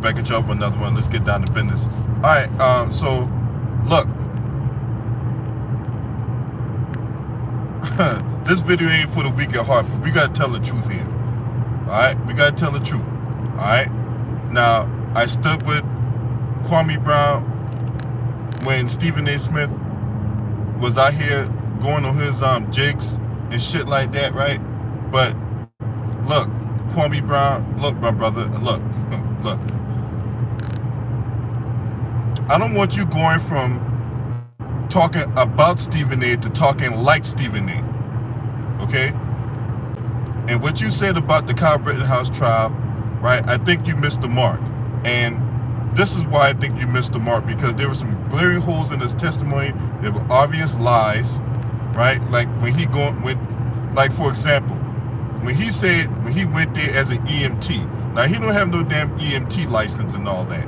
back at y'all with another one. Let's get down to business. All right. So, look, this video ain't for the weak at heart. But we gotta tell the truth here. All right. We gotta tell the truth. All right. Now, I stood with Kwame Brown when Stephen A. Smith was out here going on his jigs and shit like that, right? But look, Kwame Brown, look, my brother, look. I don't want you going from talking about Stephen A. to talking like Stephen A. Okay? And what you said about the Kyle Rittenhouse trial, right? I think you missed the mark. And this is why I think you missed the mark, because there were some glaring holes in his testimony. There were obvious lies, right? Like when he like for example, when he said when he went there as an EMT. Now he don't have no damn EMT license and all that,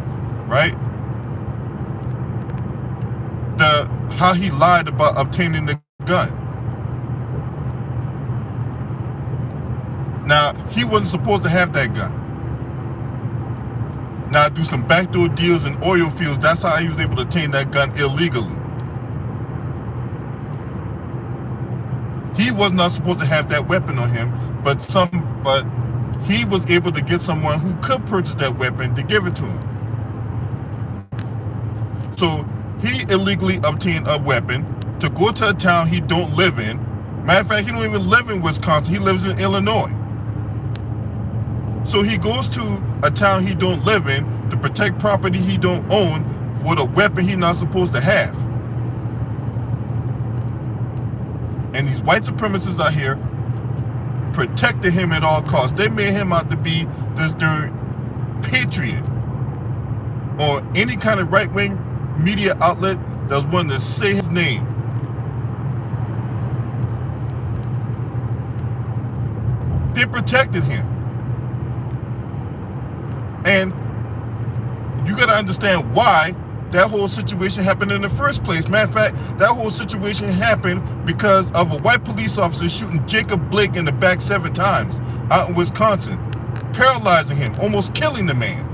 right? How he lied about obtaining the gun. Now he wasn't supposed to have that gun. Now, do some backdoor deals in oil fields. That's how he was able to obtain that gun illegally. He was not supposed to have that weapon on him, but he was able to get someone who could purchase that weapon to give it to him. So he illegally obtained a weapon to go to a town he don't live in. Matter of fact, he don't even live in Wisconsin. He lives in Illinois. So he goes to a town he don't live in to protect property he don't own with a weapon he not supposed to have. And these white supremacists out here protected him at all costs. They made him out to be this darn patriot, or any kind of right-wing media outlet that was willing to say his name. They protected him. And you got to understand why that whole situation happened in the first place. Matter of fact, that whole situation happened because of a white police officer shooting Jacob Blake in the back 7 times out in Wisconsin, paralyzing him, almost killing the man.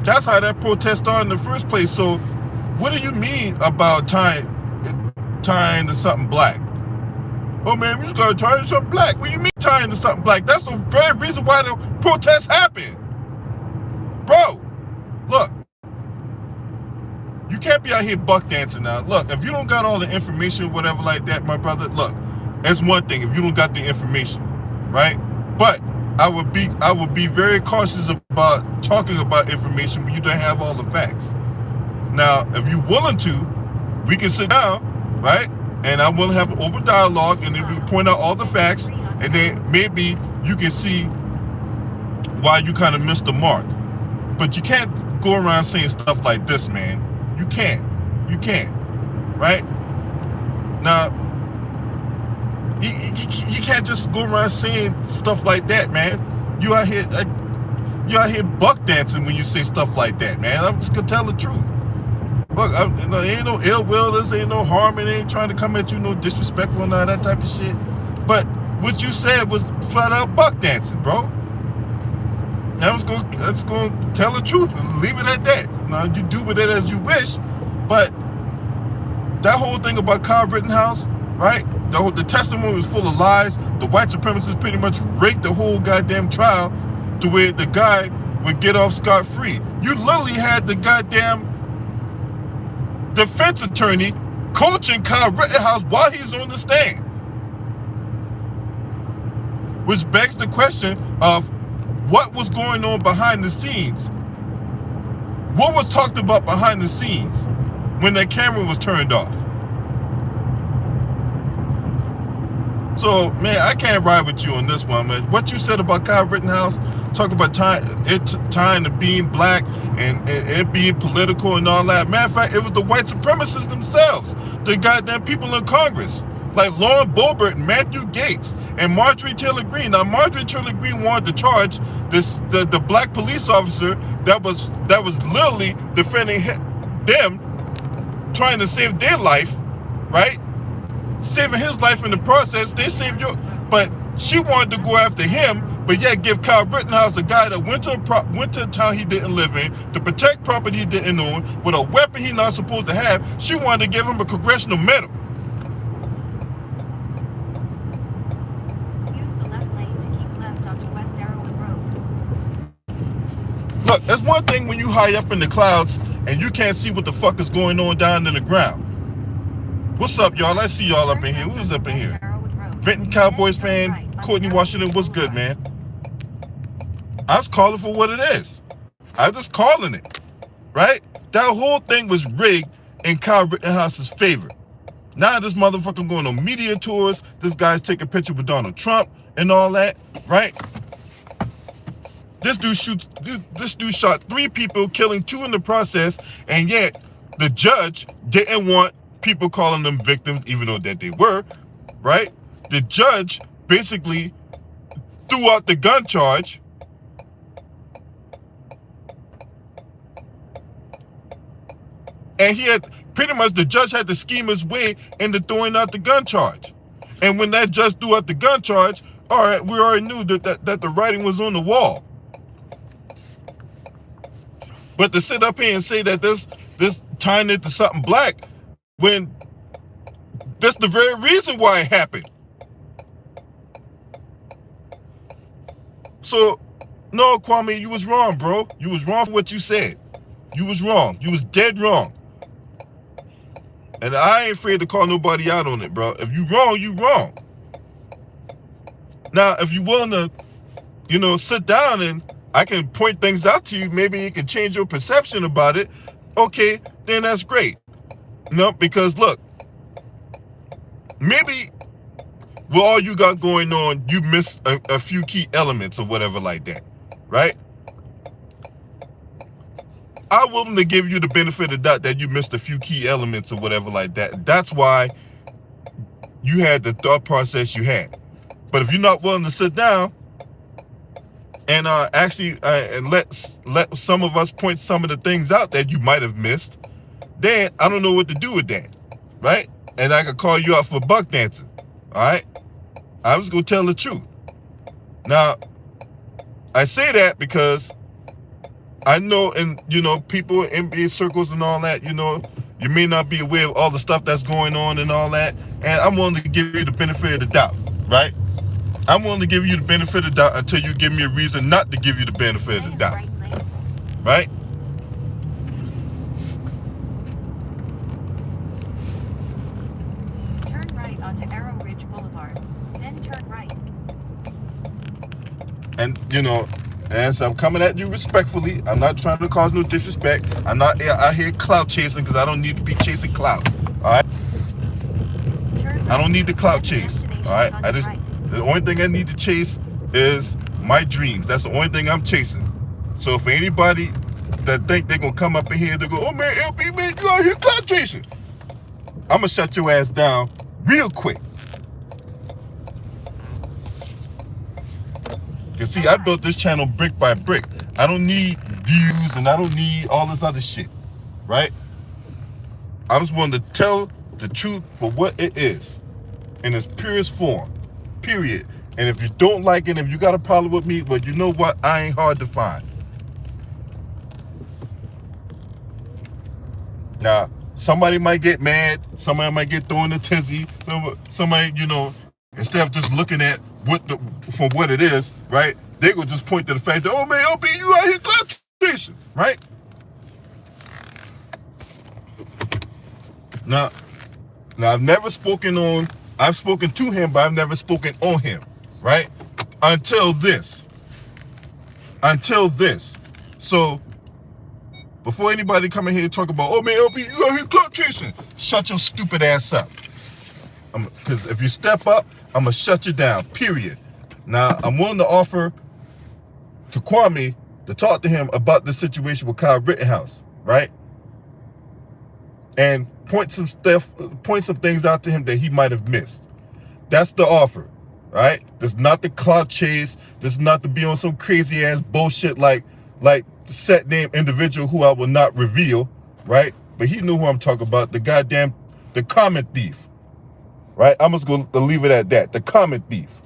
That's how that protest started in the first place. So what do you mean about tying to something black? Oh man, we just got to tie to something black. What do you mean tying to something black? That's the very reason why the protest happened. Bro, look, you can't be out here buck dancing now. Look, if you don't got all the information, whatever like that, my brother, look, it's one thing if you don't got the information, right? But I would be very cautious about talking about information when you don't have all the facts. Now, if you're willing to, we can sit down, right? And I will have an open dialogue, and then we point out all the facts, and then maybe you can see why you kind of missed the mark. But you can't go around saying stuff like this, man. You can't, right? Now, you can't just go around saying stuff like that, man. You out here buck dancing when you say stuff like that, man. I'm just gonna tell the truth. Look, there ain't no ill will, this ain't no harm, it ain't trying to come at you, no disrespectful and all that type of shit. But what you said was flat out buck dancing, bro. Let's go tell the truth and leave it at that. Now, you do with it as you wish, but that whole thing about Kyle Rittenhouse, right? The testimony was full of lies. The white supremacists pretty much raked the whole goddamn trial to where the guy would get off scot-free. You literally had the goddamn defense attorney coaching Kyle Rittenhouse while he's on the stand. Which begs the question of what was going on behind the scenes. What was talked about behind the scenes when that camera was turned off? So, man, I can't ride with you on this one, man. What you said about Kyle Rittenhouse, talk about tying to being black and it being political and all that. Matter of fact, it was the white supremacists themselves, the goddamn people in Congress, like Lauren Boebert, Matthew Gaetz, and Marjorie Taylor Greene. Now, Marjorie Taylor Greene wanted to charge the black police officer that was literally defending them, trying to save their life, right? Saving his life in the process. They saved your, but she wanted to go after him but yet give Kyle Rittenhouse, a guy that went to a town he didn't live in to protect property he didn't own with a weapon he not supposed to have. She wanted to give him a congressional medal. Use the left lane to keep left onto West Arrowwood Road. Look, it's one thing when you high up in the clouds and you can't see what the fuck is going on down in the ground. What's up, y'all? I see y'all up in here. Who's up in here? Benton Cowboys fan, Courtney Washington, what's good, man? I was calling for what it is. I was just calling it, right? That whole thing was rigged in Kyle Rittenhouse's favor. Now this motherfucker going on media tours. This guy's taking pictures with Donald Trump and all that, right? This dude shot 3 people, killing 2 in the process, and yet the judge didn't want people calling them victims, even though that they were, right? The judge basically threw out the gun charge. And he had pretty much, the judge had to scheme his way into throwing out the gun charge. And when that judge threw out the gun charge, all right, we already knew that the writing was on the wall. But to sit up here and say that this tying it to something black, when that's the very reason why it happened. So, no, Kwame, you was wrong, bro. You was wrong for what you said. You was wrong. You was dead wrong. And I ain't afraid to call nobody out on it, bro. If you wrong, you wrong. Now, if you willing to, sit down and I can point things out to you, maybe it can change your perception about it, okay, then that's great. No, because look, maybe with all you got going on, you missed a few key elements or whatever like that, right? I'm willing to give you the benefit of the doubt that you missed a few key elements or whatever like that. That's why you had the thought process you had. But if you're not willing to sit down and actually and let some of us point some of the things out that you might have missed, then I don't know what to do with that, right? And I could call you out for buck dancing, all right? I was going to tell the truth. Now, I say that because I know, and people in NBA circles and all that, you may not be aware of all the stuff that's going on and all that, and I'm willing to give you the benefit of the doubt, right? I'm willing to give you the benefit of the doubt until you give me a reason not to give you the benefit of the doubt, right? Turn right onto Arrow Ridge Boulevard, then turn right. And and so I'm coming at you respectfully. I'm not trying to cause no disrespect. I'm not out here clout chasing because I don't need to be chasing clout. All right. I don't need the clout chase. All right. The only thing I need to chase is my dreams. That's the only thing I'm chasing. So for anybody that think they're gonna come up in here, they go, "Oh man, LP man, you out here clout chasing," I'm gonna shut your ass down real quick. You see, I built this channel brick by brick. I don't need views and I don't need all this other shit, right? I just want to tell the truth for what it is in its purest form, period. And if you don't like it, if you got a problem with me, well, you know what? I ain't hard to find. Now, somebody might get mad. Somebody might get thrown a tizzy. Somebody, instead of just looking at for what it is, right? They will just point to the fact that, oh man, LP, you out here clout chasing, right? Now I've spoken to him, but I've never spoken on him, right? Until this. So before anybody come in here and talk about, oh man, LP, you out here clout chasing, shut your stupid ass up. Because if you step up, I'm going to shut you down, period. Now, I'm willing to offer to Kwame to talk to him about the situation with Kyle Rittenhouse, right? And point some things out to him that he might have missed. That's the offer, right? This is not the clout chase. This is not to be on some crazy ass bullshit like set name individual who I will not reveal, right? But he knew who I'm talking about, the comment thief. Right? I'm just going to leave it at that. The comment thief.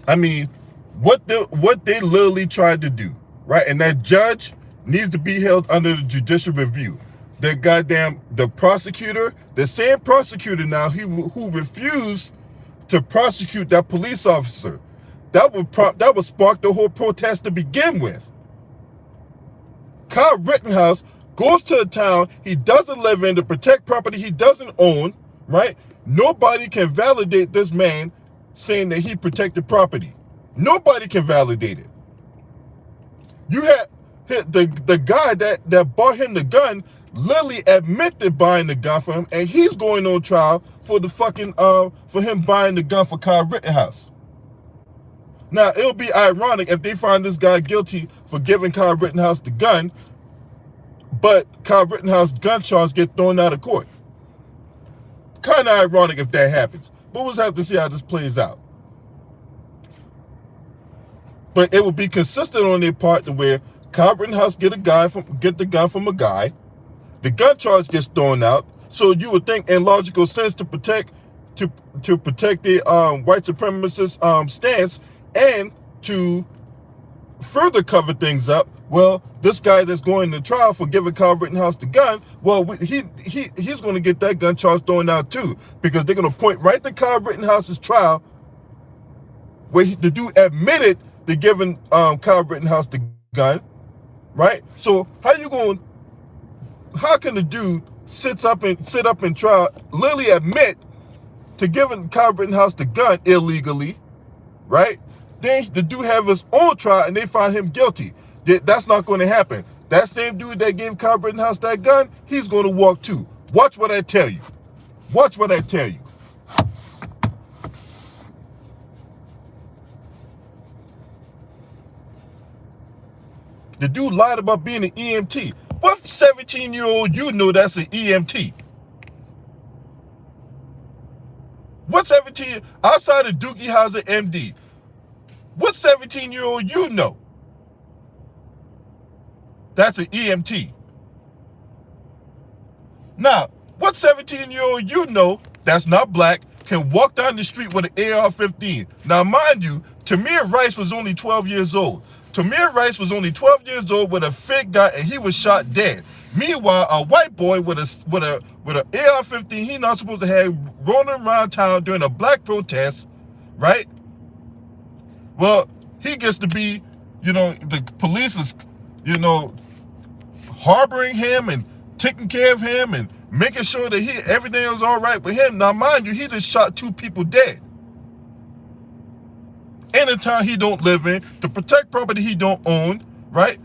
I mean, what they literally tried to do, right? And that judge needs to be held under the judicial review. The prosecutor, the same prosecutor now who refused to prosecute that police officer, that would spark the whole protest to begin with. Kyle Rittenhouse goes to a town he doesn't live in to protect property he doesn't own, right? Nobody can validate this man saying that he protected property. Nobody can validate it. You had the guy that bought him the gun literally admitted buying the gun for him, and he's going on trial for the fucking for him buying the gun for Kyle Rittenhouse. Now, it'll be ironic if they find this guy guilty for giving Kyle Rittenhouse the gun, but Kyle Rittenhouse's gun charge get thrown out of court. Kind of ironic if that happens. But we'll have to see how this plays out. But it would be consistent on their part to where Kyle Rittenhouse get the gun from a guy, the gun charge gets thrown out. So you would think, in logical sense, to protect the white supremacist stance and to further cover things up. Well, this guy that's going to trial for giving Kyle Rittenhouse the gun, well, he's going to get that gun charge thrown out too, because they're going to point right to Kyle Rittenhouse's trial where the dude admitted to giving Kyle Rittenhouse the gun, right? So how can the dude sit up in trial, literally admit to giving Kyle Rittenhouse the gun illegally, right? Then the dude have his own trial and they find him guilty. That's not going to happen. That same dude that gave Kyle Rittenhouse that gun, he's going to walk too. Watch what I tell you. Watch what I tell you. The dude lied about being an EMT. What 17-year-old you know that's an EMT? What 17, outside of Doogie Howser MD, what 17-year-old you know that's an EMT? Now, what 17-year-old you know that's not black can walk down the street with an AR-15? Now, mind you, Tamir Rice was only 12 years old. Tamir Rice was only 12 years old with a fake gun, and he was shot dead. Meanwhile, a white boy with an AR-15 he not supposed to have rolling around town during a black protest, right? Well, he gets to be, the police is, harboring him and taking care of him and making sure that everything was all right with him. Now, mind you, he just shot 2 people dead in a town he don't live in to protect property he don't own, right?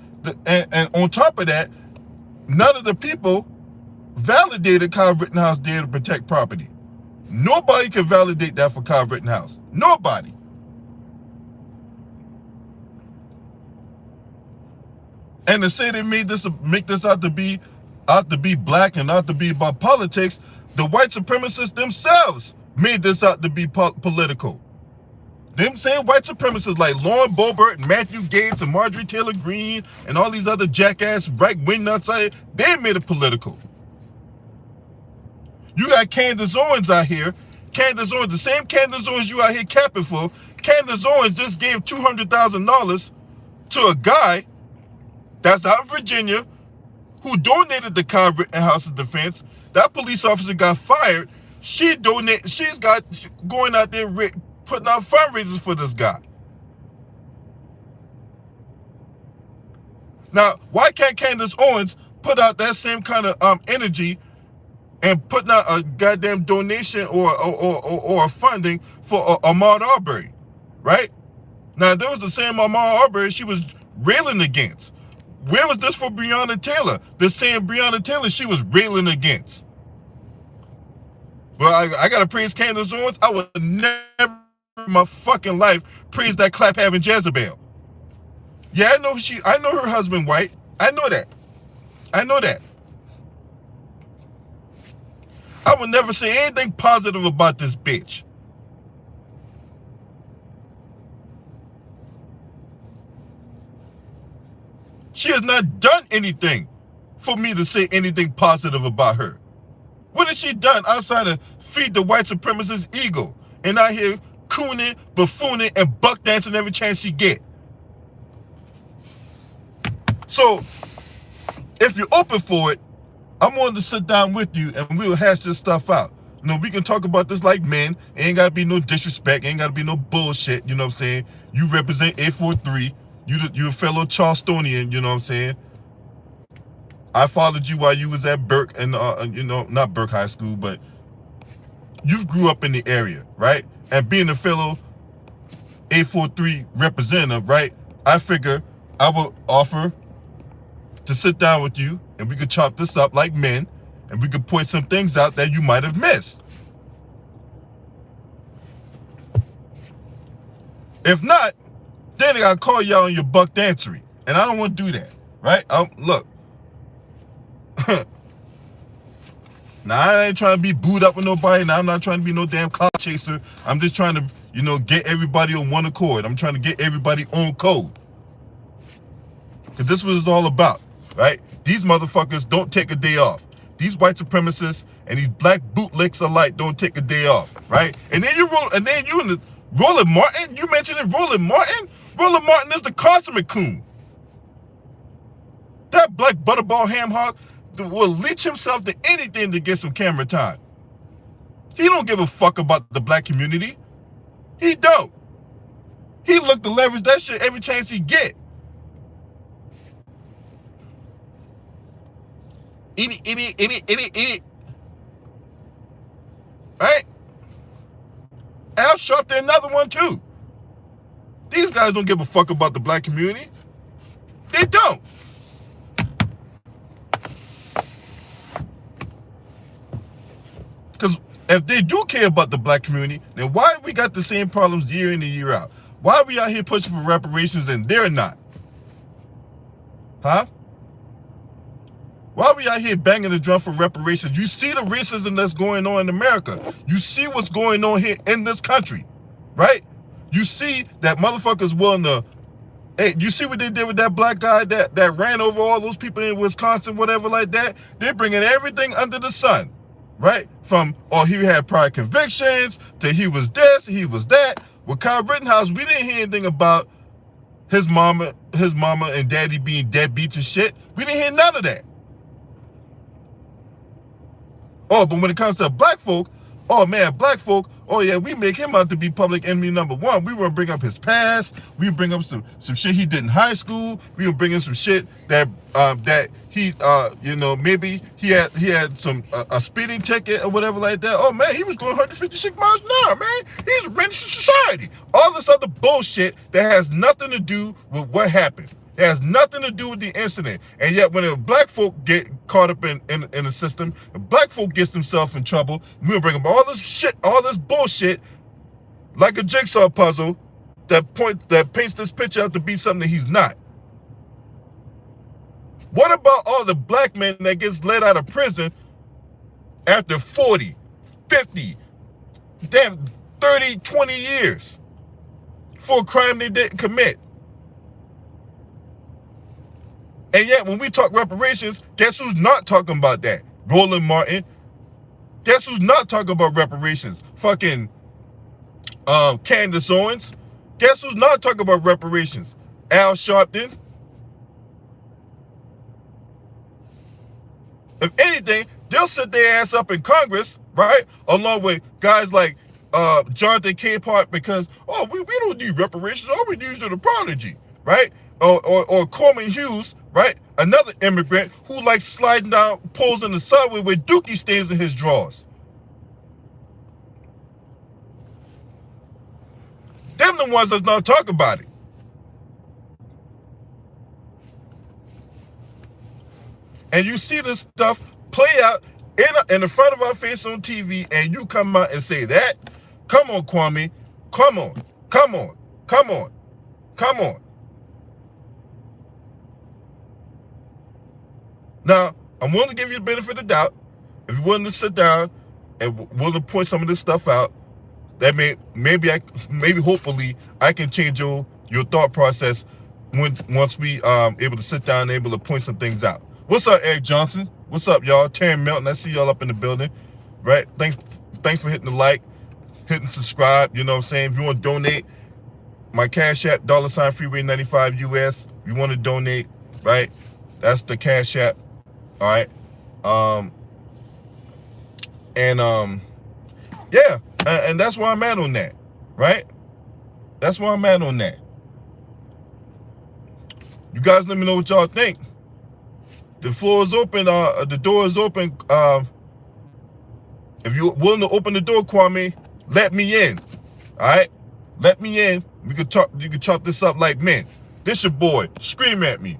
And on top of that, none of the people validated Kyle Rittenhouse there to protect property. Nobody can validate that for Kyle Rittenhouse. Nobody. And to say they make this out to be black and not to be about politics, the white supremacists themselves made this out to be political. Them same white supremacists like Lauren Boebert and Matthew Gaetz and Marjorie Taylor Greene and all these other jackass right-wing nuts out here, they made it political. You got Candace Owens out here. Candace Owens, the same Candace Owens you out here capping for. Candace Owens just gave $200,000 to a guy that's out in Virginia who donated to Kyle Rittenhouse's defense. That police officer got fired. She's going out there putting out fundraisers for this guy. Now, why can't Candace Owens put out that same kind of energy and putting out a goddamn donation or a funding for Ahmaud Arbery, right? Now, there was the same Ahmaud Arbery she was railing against. Where was this for Breonna Taylor? The same Breonna Taylor she was railing against. Well, I gotta praise Candace Owens. I would never in my fucking life praise that clap having Jezebel. Yeah, I know her husband white. I know that. I would never say anything positive about this bitch. She has not done anything for me to say anything positive about her. What has she done outside of feed the white supremacist ego and out here cooning, buffooning, and buck dancing every chance she get. So, if you're open for it, I'm willing to sit down with you and we'll hash this stuff out. You know, we can talk about this like men. It ain't gotta be no disrespect. Ain't gotta be no bullshit. You know what I'm saying? You represent 843. You a fellow Charlestonian. You know what I'm saying? I followed you while you was at Burke and you know, not Burke High School, but you grew up in the area, right? And being a fellow 843 representative, right? I figure I would offer to sit down with you and we could chop this up like men and we could point some things out that you might have missed. If not, then I gotta call y'all on your buck dancery. And I don't want to do that, right? Look. Now, I ain't trying to be booed up with nobody. Now, I'm not trying to be no damn clout chaser. I'm just trying to, you know, get everybody on one accord. I'm trying to get everybody on code. Because this is what it's all about, right? These motherfuckers don't take a day off. These white supremacists and these black bootlicks alike don't take a day off, right? And then you in the Roland Martin, you mentioned Roland Martin? Roland Martin is the consummate coon. That black butterball ham hock will leech himself to anything to get some camera time. He don't give a fuck about the black community. He don't. He look to leverage that shit every chance he get. Eat it. Right? Al Sharpton, another one too. These guys don't give a fuck about the black community. They don't. Because if they do care about the black community, then why we got the same problems year in and year out? Why are we out here pushing for reparations and they're not? Huh? Why are we out here banging the drum for reparations? You see the racism that's going on in America. You see what's going on here in this country, right? You see that motherfuckers willing to, hey, you see what they did with that black guy that ran over all those people in Wisconsin, whatever like that? They're bringing everything under the sun, right? From, oh, he had prior convictions, to he was this, he was that. With Kyle Rittenhouse, we didn't hear anything about his mama and daddy being deadbeats and shit. We didn't hear none of that. Oh, but when it comes to black folk, oh man, black folk, oh yeah, we make him out to be public enemy number one. We want to bring up his past. We bring up some shit he did in high school. We will bring in some shit that he you know, maybe he had some a speeding ticket or whatever like that. Oh man, he was going 156 miles an hour, man. He's a menace to society. All this other bullshit that has nothing to do with what happened. It has nothing to do with the incident. And yet when black folk get caught up in the system, and black folk gets themselves in trouble, we'll bring up all this shit, all this bullshit, like a jigsaw puzzle that paints this picture out to be something that he's not. What about all the black men that gets let out of prison after 40, 50, damn 30, 20 years for a crime they didn't commit? And yet, when we talk reparations, guess who's not talking about that? Roland Martin. Guess who's not talking about reparations? Fucking Candace Owens. Guess who's not talking about reparations? Al Sharpton. If anything, they'll sit their ass up in Congress, right? Along with guys like Jonathan Capehart, because, oh, we don't need reparations. All we need is the prodigy, right? Or Kwame Hughes, right? Another immigrant who likes sliding down poles in the subway with Dookie stains in his drawers. Them the ones that's not talking about it. And you see this stuff play out in the front of our face on TV, and you come out and say that? Come on, Kwame. Come on. Come on. Come on. Come on. Now, I'm willing to give you the benefit of the doubt. If you're willing to sit down and willing to point some of this stuff out, that maybe hopefully I can change your thought process once we able to sit down and able to point some things out. What's up, Eric Johnson? What's up, y'all? Terry Melton, I see y'all up in the building, right? Thanks for hitting the like, hitting subscribe. You know what I'm saying? If you want to donate, my Cash App, $Freeway95 US. If you want to donate, right? That's the Cash App. All right. Yeah, and that's where I'm at on that, right? That's where I'm at on that. You guys let me know what y'all think. The floor is open. The door is open. If you're willing to open the door, Kwame, let me in. All right, let me in. We could talk. You can chop this up like men. This your boy. Scream at me.